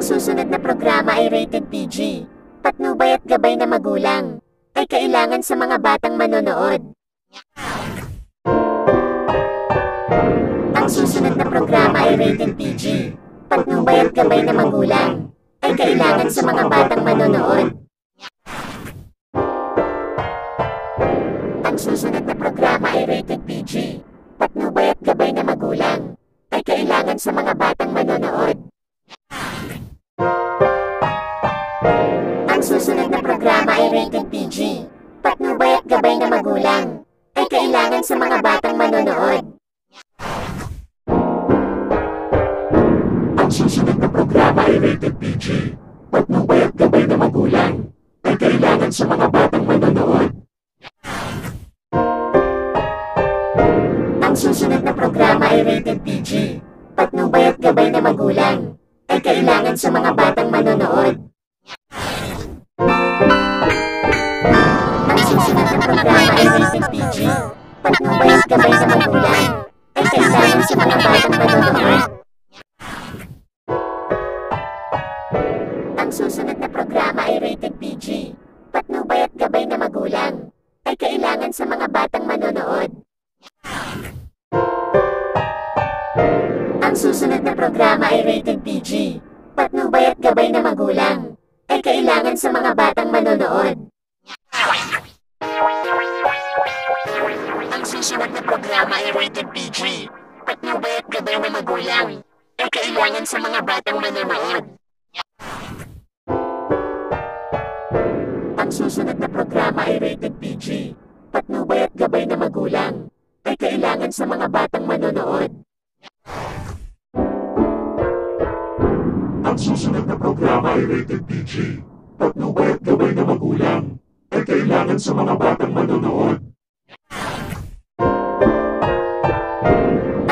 susunod na programa ay rated PG. Patnubay at gabay na magulang ay kailangan sa mga batang manonood. Ang susunod na programa ay rated PG. Patnubay at gabay na magulang ay kailangan sa mga batang manonood. Ang susunod na programa ay rated PG. Patnubay at gabay na magulang ay kailangan sa mga batang manonood. Ang susunod na programa ay rated PG. Patnubay at gabay na magulang ay kailangan sa mga batang manonood. Ang susunod na programa ay rated PG. Patnubay at gabay na magulang ay kailangan sa mga batang manonood. Ang susunod na programa ay rated PG. Patnubay at gabay na magulang ay kailangan sa mga batang manonood. Ang susunod na programa ay rated PG. Patnubay at gabay na magulang ay kailangan sa mga batang manonood. Ang susunod na programa ay rated PG. Patnubay at gabay na magulang ay kailangan sa mga batang manonood. Ang susunod na programa ay rated PG. Patnubay at gabay na magulang ay kailangan sa mga batang manonood. Ang susunod na programa ay rated PG. Patnubay at gabay na magulang ay kailangan sa mga batang manonood. Ang susunod na programa ay rated PG. Patnubay at gabay na magulang ay kailangan sa mga batang manonood. Ang susunod na programa ay rated PG. Patnubay at gabay na magulang ay kailangan sa mga batang manonood.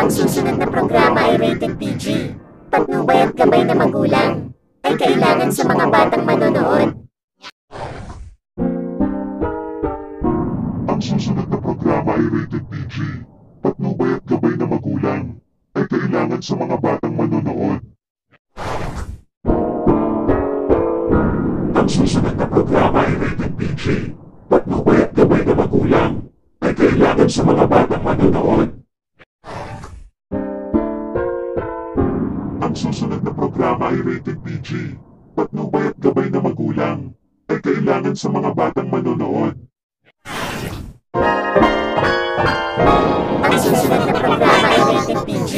Ang susunod na programa ay rated PG. Patnubay at gabay na magulang ay kailangan sa mga batang manonood. Ang susunod na programa ay rated PG. Patnubay at gabay na magulang ay kailangan sa mga batang manonood. Ang susunod na programa ay rated PG. Patnubay at gabay na magulang ay kailangan sa mga batang manonood. Ang susunod na programa ay rated PG. Patnubay at gabay na magulang ay kailangan sa mga batang manonood. Ang susunod na programa ay rated PG.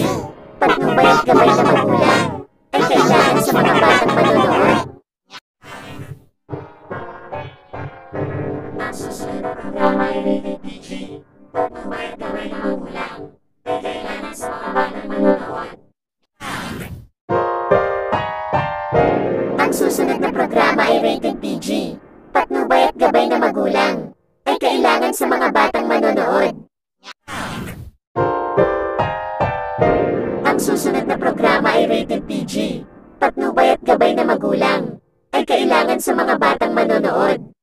Patnubay at gabay na magulang ay kailangan sa mga batang manonood. Ang susunod na programa ay rated PG. Patnubay at gabay na magulang ay kailangan sa mga batang manonood. Ang susunod na programa ay rated PG. Patnubay at gabay na magulang ay kailangan sa mga batang manonood. Ang susunod na programa ay rated PG. Patnubay at gabay na magulang ay kailangan sa mga batang manonood.